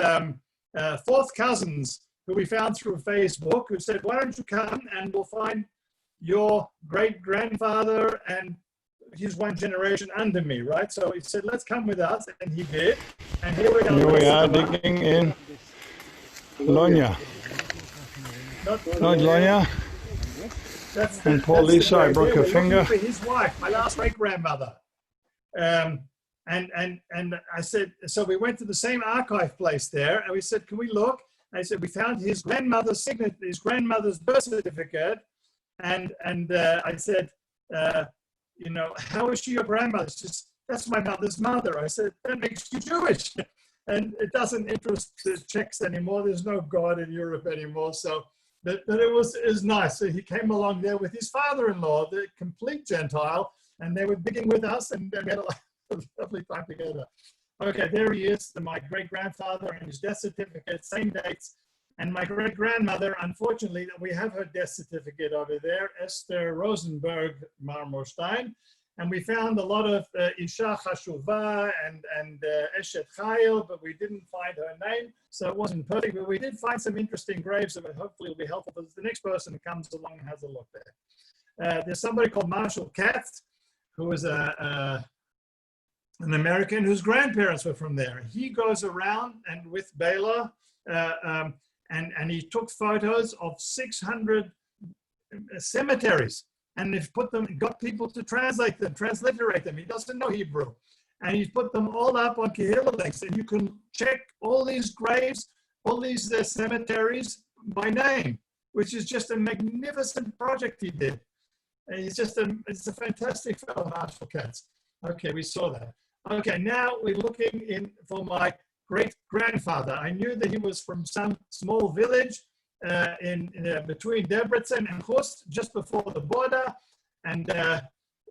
fourth cousins who we found through Facebook, who said, why don't you come and we'll find your great-grandfather, and he's one generation under me, right? So he said, let's come with us, and he did. And here we are digging in Lonya. Not Lonya. And poor Lisa, I broke her finger. For his wife, my last great-grandmother. And I said, so we went to the same archive place there, and we said, can we look? And I said, we found his grandmother's signature, his grandmother's birth certificate. And I said, you know, how is she your grandmother? She says, that's my mother's mother. I said, that makes you Jewish. And it doesn't interest the Czechs anymore. There's no God in Europe anymore. So but it was nice. So he came along there with his father-in-law, the complete Gentile, and they were digging with us, and we had a lovely time together. Okay, there he is, my great-grandfather and his death certificate, same dates. And my great-grandmother, unfortunately, we have her death certificate over there, Esther Rosenberg Marmorstein. And we found a lot of Isha Chashuva and Eshet Chayil, but we didn't find her name. So it wasn't perfect, but we did find some interesting graves that hopefully will be helpful for the next person who comes along and has a look there. There's somebody called Marshall Katz, who is an American whose grandparents were from there. He goes around and with Bela, and he took photos of 600 cemeteries, and they've put them, got people to translate them, transliterate them. He doesn't know Hebrew. And he's put them all up on Kehillah links, and you can check all these graves, all these cemeteries by name, which is just a magnificent project he did. And he's just it's a fantastic fellow, Marshall Katz. Okay, we saw that. Okay, now we're looking in for my great-grandfather. I knew that he was from some small village between Debrecen and Khust, just before the border. And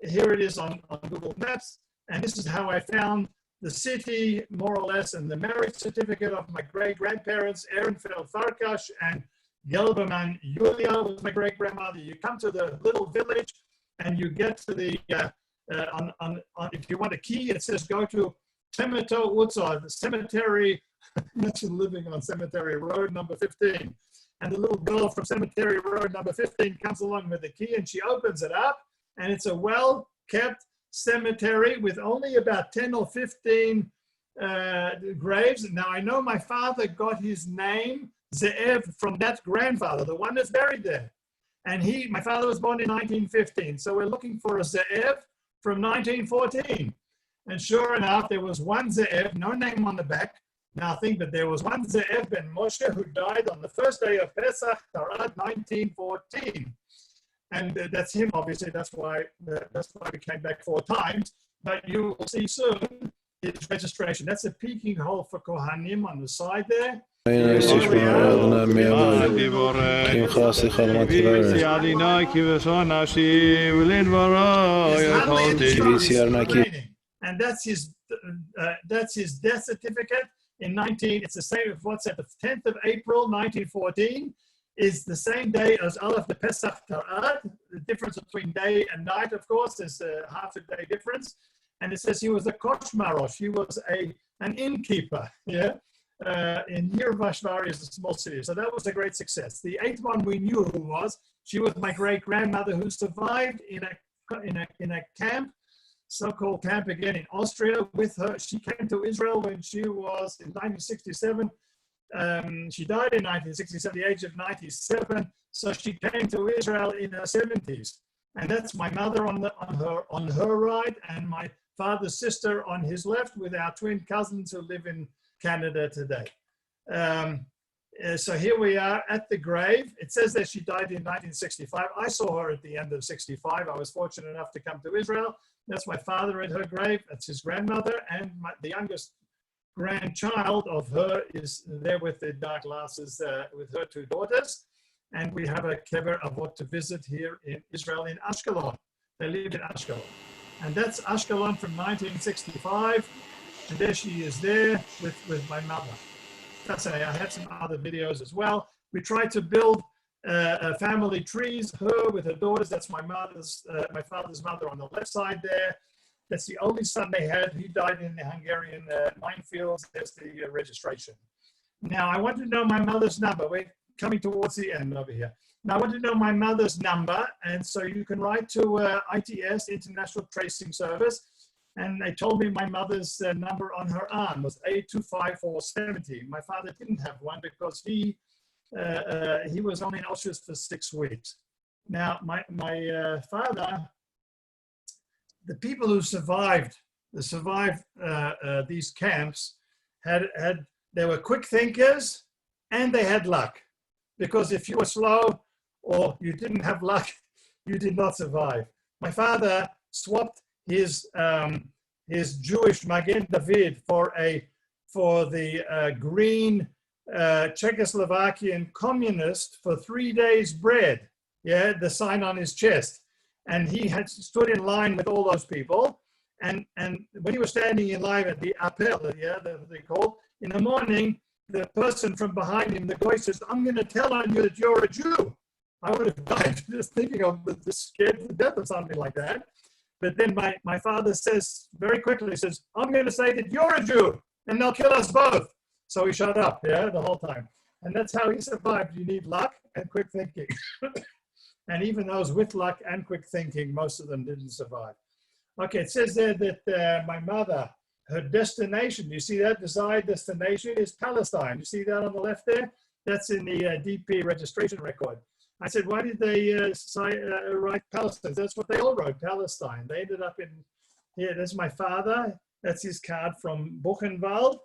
here it is on Google Maps. And this is how I found the city, more or less, and the marriage certificate of my great-grandparents, Ehrenfeld Farkas and Gelberman Julia was my great-grandmother. You come to the little village and you get to the, if you want a key, it says go to Temeto Utzah, the cemetery. Imagine living on Cemetery Road number 15. And the little girl from Cemetery Road number 15 comes along with the key and she opens it up, and it's a well-kept cemetery with only about 10 or 15 graves. Now I know my father got his name, Ze'ev, from that grandfather, the one that's buried there. And my father was born in 1915. So we're looking for a Ze'ev from 1914. And sure enough, there was one Ze'ev, no name on the back. Now think that there was one Ze'ev ben Moshe who died on the first day of Pesach, Tarad, 1914. And that's him, obviously. That's why we came back 4 times. But you will see soon his registration. That's a peeking hole for Kohanim on the side there. And that's his death certificate in it's the same, what's that, the 10th of April, 1914, is the same day as Aleph the Pesach Tarad. The difference between day and night, of course, is a half a day difference. And it says he was a koshmarosh, he was an innkeeper, yeah? In Yerovashvari is a small city. So that was a great success. The 8th one we knew who was. She was my great-grandmother who survived in a camp, so-called camp again in Austria with her. She came to Israel when she was in 1967. She died in 1967, at the age of 97. So she came to Israel in her 70s. And that's my mother on her right, and my father's sister on his left, with our twin cousins who live in Canada today. So here we are at the grave. It says that she died in 1965. I saw her at the end of 65. I was fortunate enough to come to Israel. That's my father at her grave. That's his grandmother. And the youngest grandchild of her is there with the dark glasses with her two daughters. And we have a kever avot to visit here in Israel in Ashkelon. They lived in Ashkelon. And that's Ashkelon from 1965. And there she is there with my mother. Fascinating. I have some other videos as well. We tried to build family trees, her with her daughters. That's my father's mother on the left side there. That's the only son they had. He died in the Hungarian minefields. There's the registration. Now, I want to know my mother's number. We're coming towards the end over here. Now, I want to know my mother's number. And so you can write to ITS, International Tracing Service. And they told me my mother's number on her arm was 825470. My father didn't have one because he was only in Auschwitz for 6 weeks. Now, my father, the people who survived these camps they were quick thinkers and they had luck. Because if you were slow or you didn't have luck, you did not survive. My father swapped his Jewish Magen David for the green Czechoslovakian communist for 3 days bread, yeah, the sign on his chest. And he had stood in line with all those people. And when he was standing in line at the appel, yeah, they called, in the morning, the person from behind him, the guy says, "I'm going to tell on you that you're a Jew." I would have died just thinking of this, scared to death or something like that. But then my father says, very quickly, says, "I'm going to say that you're a Jew and they'll kill us both." So he shut up, yeah, the whole time. And that's how he survived. You need luck and quick thinking. And even those with luck and quick thinking, most of them didn't survive. Okay, it says there that my mother, her destination, you see that desired destination is Palestine. You see that on the left there? That's in the DP registration record. I said, why did they write Palestine? That's what they all wrote, Palestine. They ended up in here. That's my father. That's his card from Buchenwald.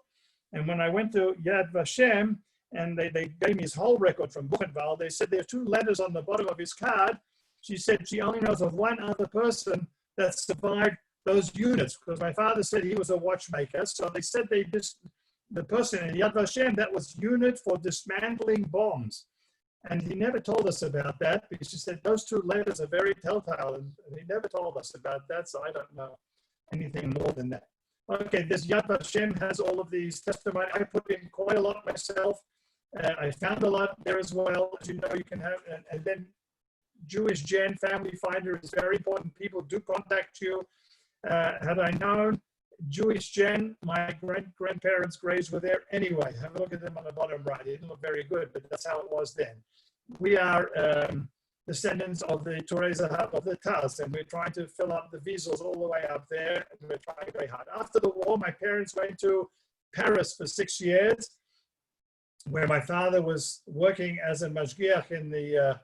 And when I went to Yad Vashem, and they gave me his whole record from Buchenwald, they said there are 2 letters on the bottom of his card. She said she only knows of one other person that survived those units, because my father said he was a watchmaker. So they said the person in Yad Vashem, that was unit for dismantling bombs. And he never told us about that because he said those 2 letters are very telltale, and he never told us about that, so I don't know anything more than that. Okay, this Yad Vashem has all of these testimony. I put in quite a lot myself. I found a lot there as well. As you know, you can have, and then Jewish Gen Family Finder is very important. People do contact you. Had I known Jewish Gen, my grandparents' graves were there anyway. Have a look at them on the bottom right. It didn't look very good, but that's how it was then. We are descendants of the Torah Zahav, of the Taz, and we're trying to fill up the visas all the way up there, and we're trying very hard. After the war, my parents went to Paris for 6 years, where my father was working as a mashgiach in the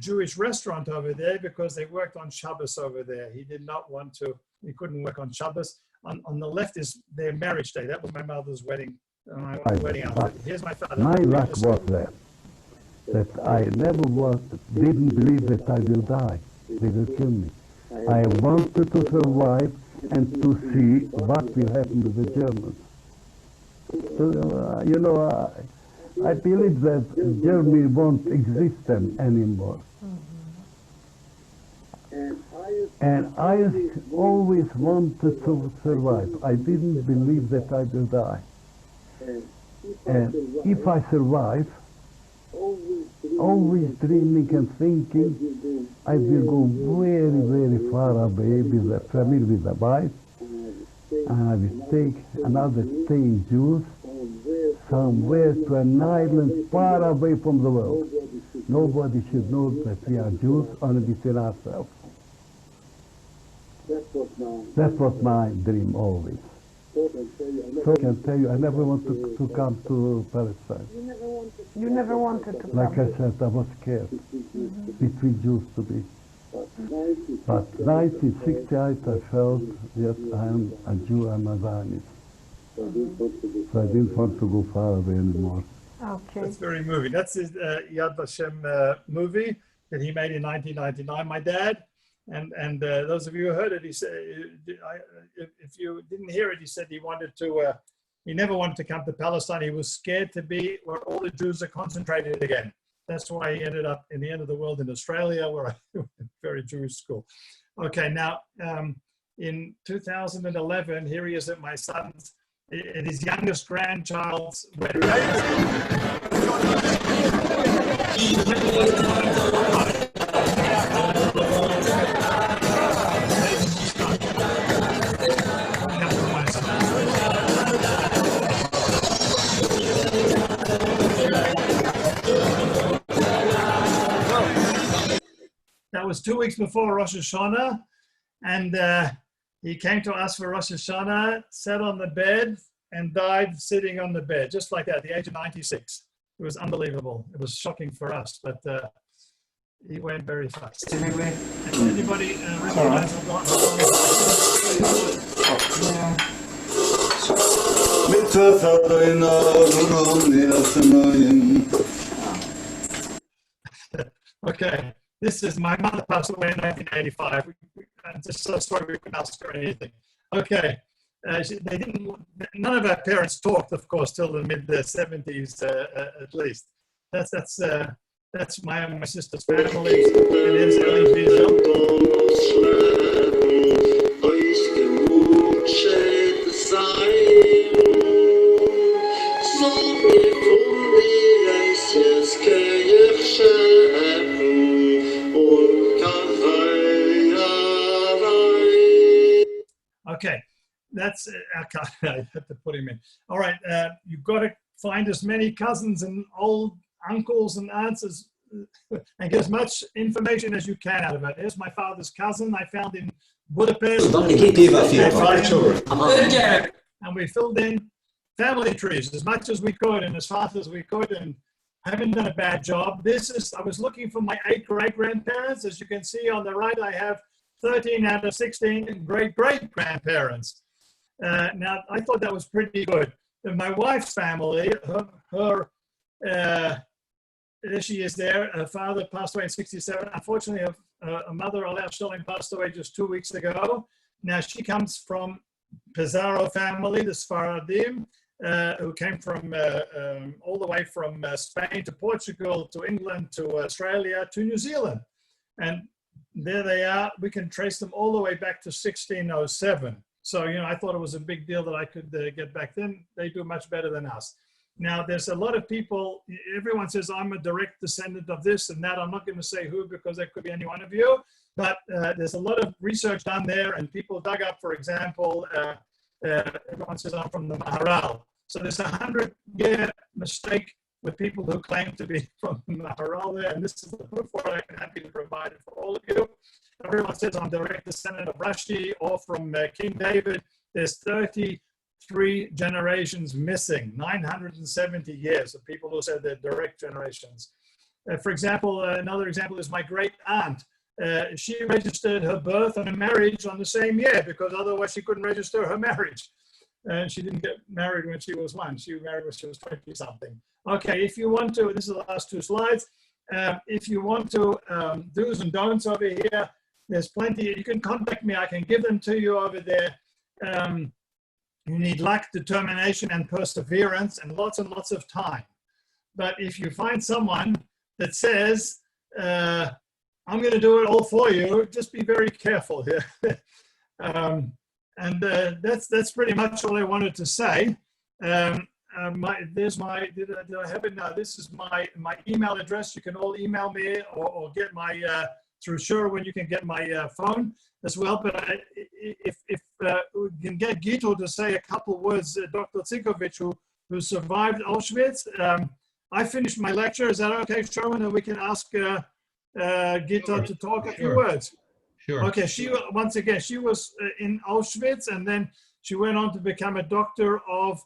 Jewish restaurant over there because they worked on Shabbos over there. He did not want to, he couldn't work on Shabbos. On the left is their marriage day. That was my mother's wedding. Wedding outfit. Here's my father. My luck was that I never didn't believe that I will die. They will kill me. I wanted to survive and to see what will happen to the Germans. So, you know, I believe that Germany won't exist anymore. And I always wanted to survive. I didn't believe that I will die. And if I survive, always dreaming and thinking, I will go very, very far away with the family, with the wife, and I will take another 10 Jews somewhere to an island far away from the world. Nobody should know that we are Jews, only between ourselves. That was my dream always. So I can tell you, I never wanted to come to Palestine. You never wanted to come? Like I said, I was scared between Jews to be. But 1968 I felt, yes, I am a Jew, I'm a Zionist. So I didn't want to go far away anymore. Okay. That's very moving. That's his Yad Vashem movie that he made in 1999. My dad, and those of you who heard it, he said, if you didn't hear it, he said he wanted to, he never wanted to come to Palestine. He was scared to be where all the Jews are concentrated again. That's why he ended up in the end of the world in Australia, where I went to a very Jewish school. Okay, now in 2011, here he is at my son's, at his youngest grandchild's wedding. That was 2 weeks before Rosh Hashanah, and he came to us for Rosh Hashanah, sat on the bed, and died sitting on the bed, just like that, at the age of 96. It was unbelievable. It was shocking for us, but he went very fast. Anybody recognize Okay. This is my mother passed away in 1985. Just so sorry we couldn't ask her anything. Okay, they didn't. None of our parents talked, of course, till the mid 70s at least. That's my sister's family. And here's Ellie Wiesel. Okay, that's, I had to put him in. All right, you've got to find as many cousins and old uncles and aunts and get as much information as you can out of it. Here's my father's cousin I found in Budapest. And we filled in family trees as much as we could and as fast as we could, and haven't done a bad job. I was looking for my 8 great-grandparents. As you can see on the right, I have 13 out of 16 great-great-grandparents. Now, I thought that was pretty good. And my wife's family, there she is there. Her father passed away in 67. Unfortunately, her mother, Alea Sholem, passed away just 2 weeks ago. Now, she comes from Pizarro family, the Sfaradim, who came from all the way from Spain to Portugal, to England, to Australia, to New Zealand. And there they are. We can trace them all the way back to 1607. So, you know, I thought it was a big deal that I could get back then. They do much better than us. Now, there's a lot of people, everyone says, I'm a direct descendant of this and that. I'm not going to say who, because that could be any one of you. But there's a lot of research done there, and people dug up, for example, everyone says I'm from the Maharal. So there's a 100-year mistake with people who claim to be from the Maharal there, and this is the proof for it. I'm happy to provide it for all of you. Everyone says I'm direct descendant of Rashi or from King David. There's 33 generations missing, 970 years of people who said they're direct generations. For example, another example is my great aunt. She registered her birth and her marriage on the same year, because otherwise she couldn't register her marriage. And she didn't get married when she was 1. She married when she was 20 something. Okay, if you want to, this is the last 2 slides. If you want to do's and don'ts over here, there's plenty. You can contact me. I can give them to you over there. You need luck, determination, and perseverance, and lots of time. But if you find someone that says, I'm going to do it all for you, just be very careful here. That's pretty much all I wanted to say. There's my, did I have it now? This is my email address. You can all email me or get my, through Sherwin, you can get my phone as well. But if we can get Gito to say a couple words, Dr. Tsikovich, who survived Auschwitz. I finished my lecture. Is that okay, Sherwin? And we can ask Gito to talk a few words. Sure. Okay, once again, she was in Auschwitz, and then she went on to become a doctor of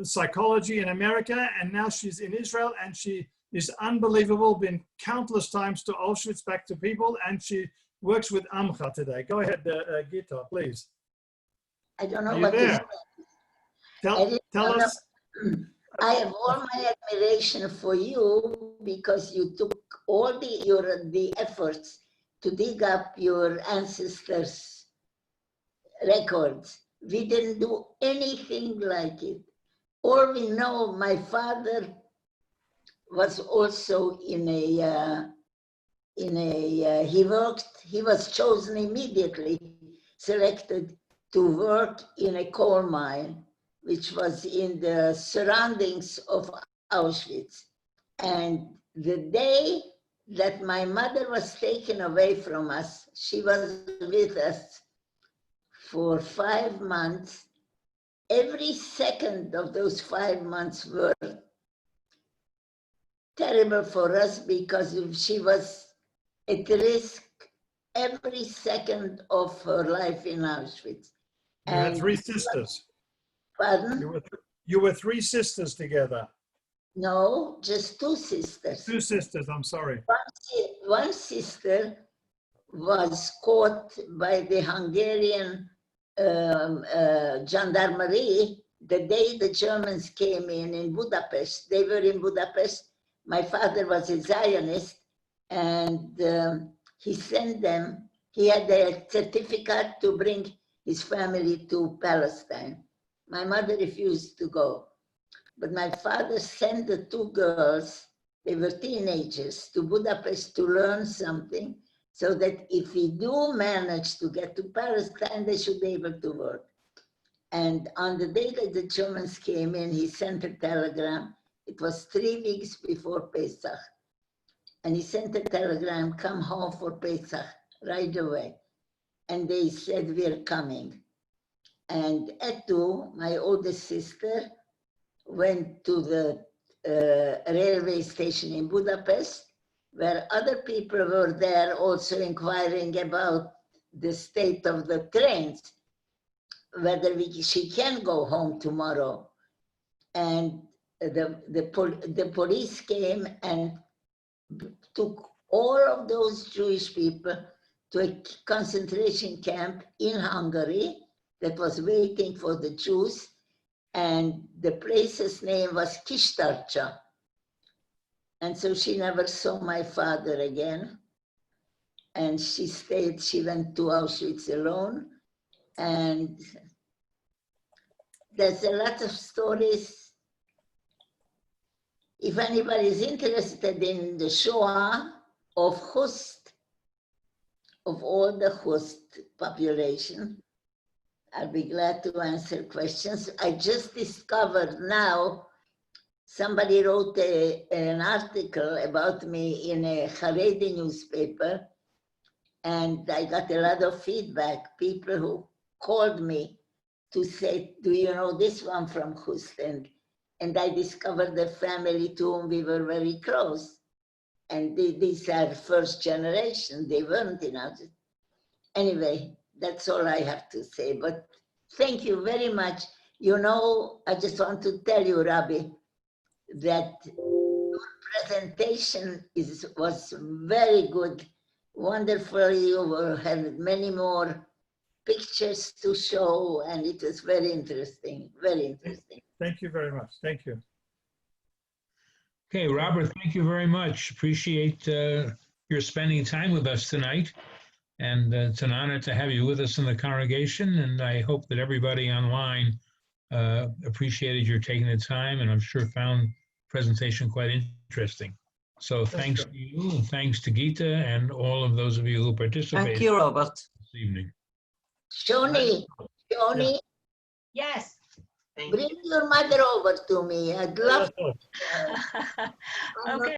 psychology in America, and now she's in Israel, and she is unbelievable, been countless times to Auschwitz, back to people, and she works with Amcha today. Go ahead, Gita, please. I don't know what to say. Tell us. I have all my admiration for you because you took all the efforts to dig up your ancestors' records. We didn't do anything like it. All we know, my father was also he was chosen immediately, selected to work in a coal mine, which was in the surroundings of Auschwitz. And the day that my mother was taken away from us, she was with us for 5 months. Every second of those 5 months were terrible for us because she was at risk every second of her life in Auschwitz. You had 3 sisters. Pardon? You were 3 sisters together. No, just 2 sisters. 2 sisters, I'm sorry. One sister was caught by the Hungarian gendarmerie the day the Germans came in Budapest. They were in Budapest. My father was a Zionist, and he sent them. He had a certificate to bring his family to Palestine. My mother refused to go. But my father sent the 2 girls, they were teenagers, to Budapest to learn something, so that if we do manage to get to Palestine, they should be able to work. And on the day that the Germans came in, he sent a telegram. It was 3 weeks before Pesach. And he sent a telegram, come home for Pesach right away. And they said, we're coming. And Etu, my oldest sister, went to the railway station in Budapest, where other people were there also inquiring about the state of the trains, whether she can go home tomorrow. And the police came and took all of those Jewish people to a concentration camp in Hungary that was waiting for the Jews. And the place's name was Kistarcha. And so she never saw my father again. And she went to Auschwitz alone. And there's a lot of stories. If anybody is interested in the Shoah of Hust, of all the Hust population, I'll be glad to answer questions. I just discovered now, somebody wrote an article about me in a Haredi newspaper, and I got a lot of feedback. People who called me to say, do you know this one from Hust? And I discovered the family to whom we were very close. And these are first generation, they weren't in Auschwitz. Anyway, that's all I have to say, but thank you very much. You know, I just want to tell you, Rabbi, that your presentation was very good, wonderful. You had many more pictures to show, and it was very interesting, very interesting. Thank you very much. Thank you. Okay, Robert, thank you very much. Appreciate your spending time with us tonight. And it's an honor to have you with us in the congregation. And I hope that everybody online appreciated your taking the time, and I'm sure found the presentation quite interesting. So thanks to you, and thanks to Gita and all of those of you who participated. Thank you, Robert. This evening. Shoni, Yes. bring your mother over to me. I'd love Okay.